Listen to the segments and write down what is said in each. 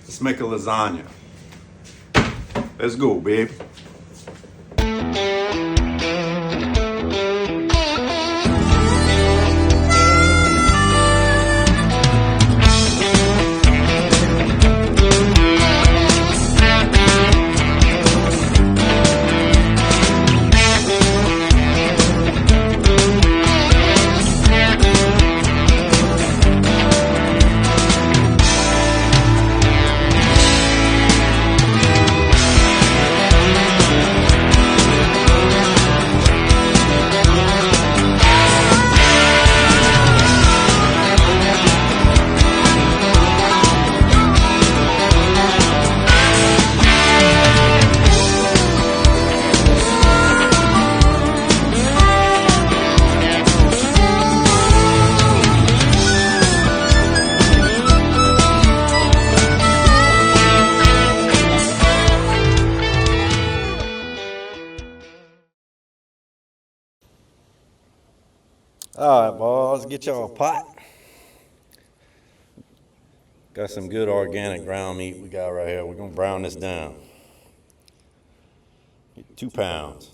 Let's make a lasagna. Let's go, babe. All right, boys, get y'all a pot. Got some good organic ground meat we got right here. We're gonna brown this down. 2 pounds.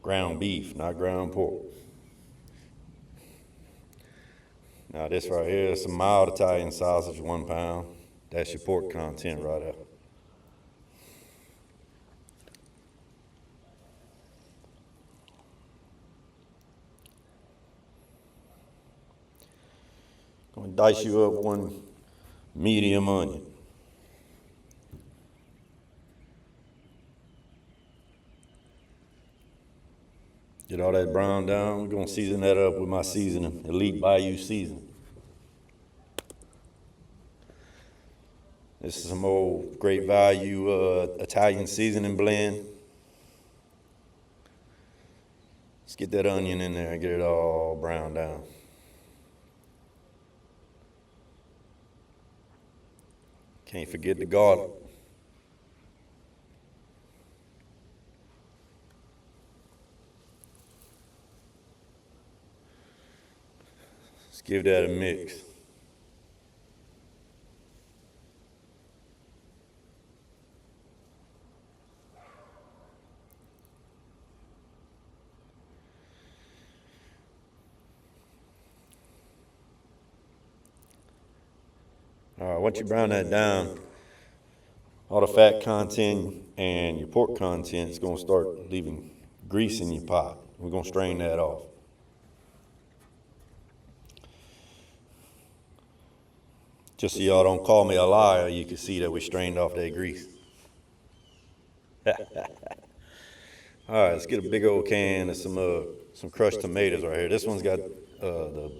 Ground beef, not ground pork. Now this right here is some mild Italian sausage, 1 pound. That's your pork content right there. Gonna dice you up 1 medium onion. Get all that brown down. We're gonna season that up with my seasoning, Elite Bayou seasoning. This is some old Great Value Italian seasoning blend. Let's get that onion in there and get it all browned down. Can't forget the garlic. Let's give that a mix. All right, once you brown that down, all the fat content and your pork content is going to start leaving grease in your pot. We're going to strain that off. Just so y'all don't call me a liar, you can see that we strained off that grease. All right, let's get a big old can of some crushed tomatoes right here. This one's got the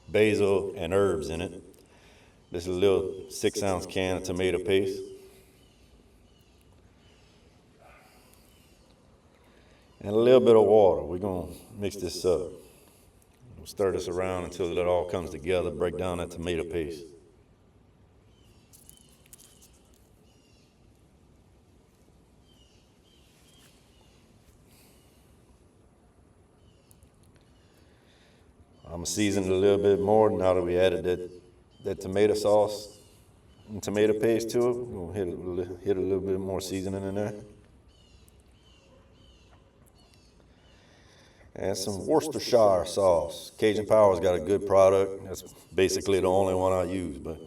basil and herbs in it. This is a little 6-ounce can of tomato paste. And a little bit of water. We're going to mix this up. We'll stir this around until it all comes together. Break down that tomato paste. I'm going to season it a little bit more now that we added that tomato sauce and tomato paste to it. We're going to hit a little bit more seasoning in there. And some Worcestershire sauce. Cajun Power's got a good product. That's basically the only one I use, but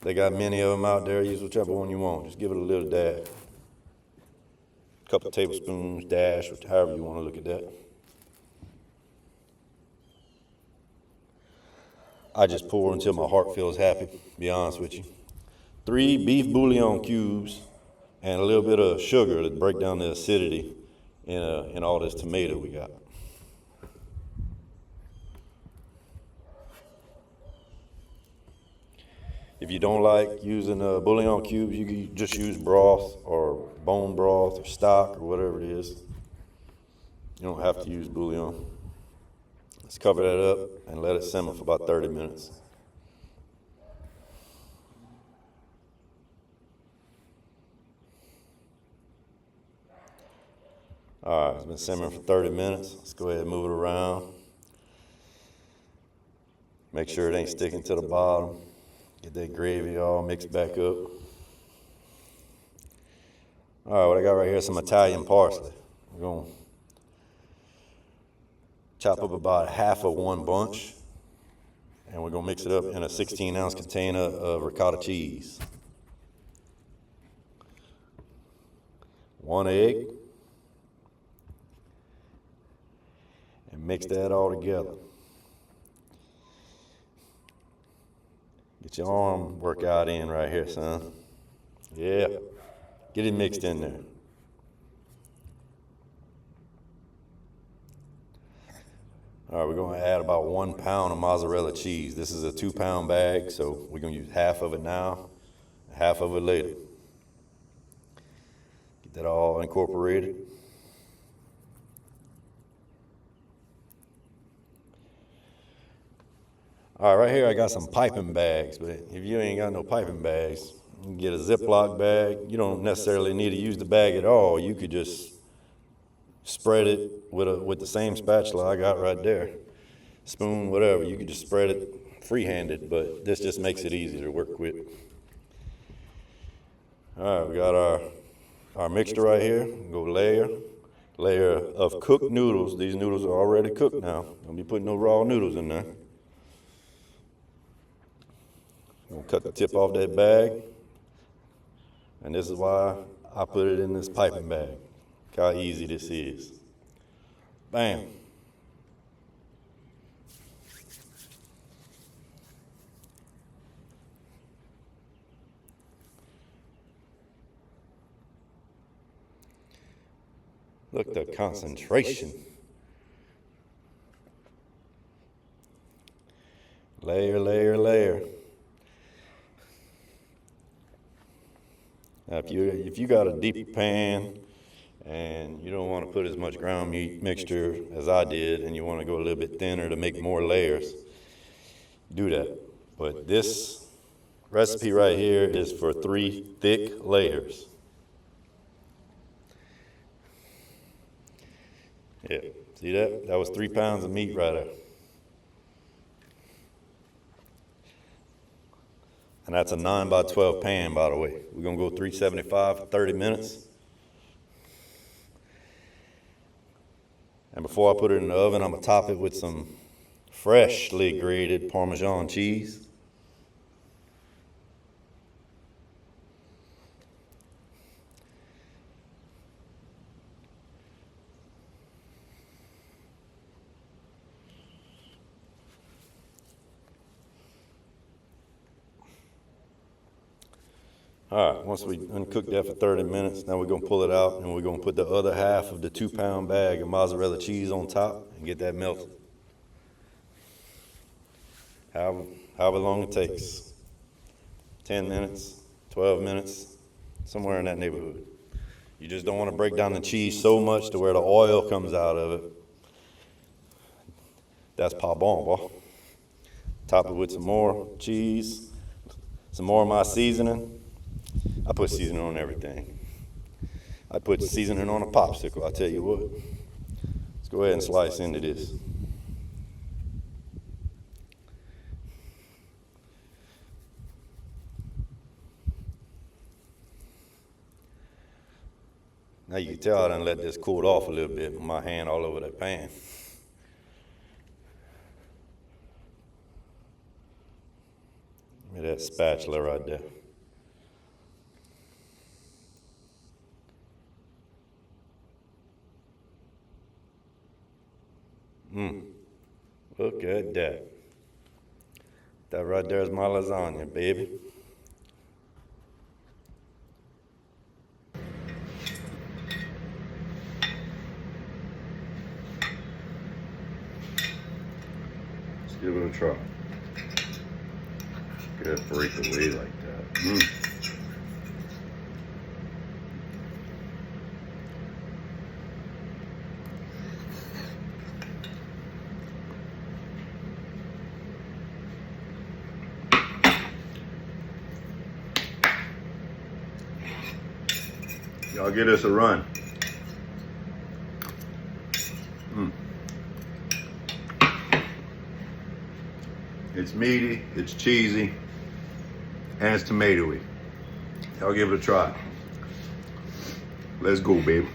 they got many of them out there. Use whichever one you want. Just give it a little dab. A couple tablespoons, dash, however you want to look at that. I just pour until my heart feels happy, to be honest with you. 3 beef bouillon cubes and a little bit of sugar to break down the acidity in all this tomato we got. If you don't like using bouillon cubes, you can just use broth or bone broth or stock or whatever it is. You don't have to use bouillon. Let's cover that up and let it simmer for about 30 minutes. All right, it's been simmering for 30 minutes. Let's go ahead and move it around. Make sure it ain't sticking to the bottom. Get that gravy all mixed back up. All right, what I got right here is some Italian parsley. We're going to chop up about half of one bunch, and we're going to mix it up in a 16-ounce container of ricotta cheese. 1 egg, and mix that all together. Get your arm workout in right here, son. Yeah, get it mixed in there. All right, we're going to add about 1 pound of mozzarella cheese. This is a 2-pound bag, so we're going to use half of it now, half of it later. Get that all incorporated. All right, right here I got some piping bags, but if you ain't got no piping bags, you can get a Ziploc bag. You don't necessarily need to use the bag at all. You could just spread it with the same spatula I got right there. Spoon, whatever. You could just spread it free-handed, but this just makes it easy to work with. All right, we got our mixture right here. Go layer of cooked noodles. These noodles are already cooked now. Don't be putting no raw noodles in there. We'll cut the tip off that bag, and this is why I put it in this piping bag. Look how easy this is. Bam. Look at the concentration. Layer, layer, layer. Now, if you got a deep pan and you don't want to put as much ground meat mixture as I did, and you want to go a little bit thinner to make more layers, do that. But this recipe right here is for 3 thick layers. Yeah, see that? That was 3 pounds of meat right there. And that's a 9 by 12 pan, by the way. We're going to go 375 for 30 minutes. And before I put it in the oven, I'm going to top it with some freshly grated Parmesan cheese. All right, once we uncook that for 30 minutes, now we're going to pull it out, and we're going to put the other half of the 2-pound bag of mozzarella cheese on top and get that melted. However long it takes. 10 minutes, 12 minutes, somewhere in that neighborhood. You just don't want to break down the cheese so much to where the oil comes out of it. That's pas bon, boy. Top it with some more cheese, some more of my seasoning. I put seasoning on everything. I put seasoning on a popsicle, I tell you what. Let's go ahead and slice into this. Now you can tell I done let this cool off a little bit with my hand all over that pan. Look at that spatula right there. Look at that. That right there is my lasagna, baby. Let's give it a try. Get it break away like that. Y'all give this a run. It's meaty, it's cheesy, and it's tomatoey. Y'all give it a try. Let's go, baby.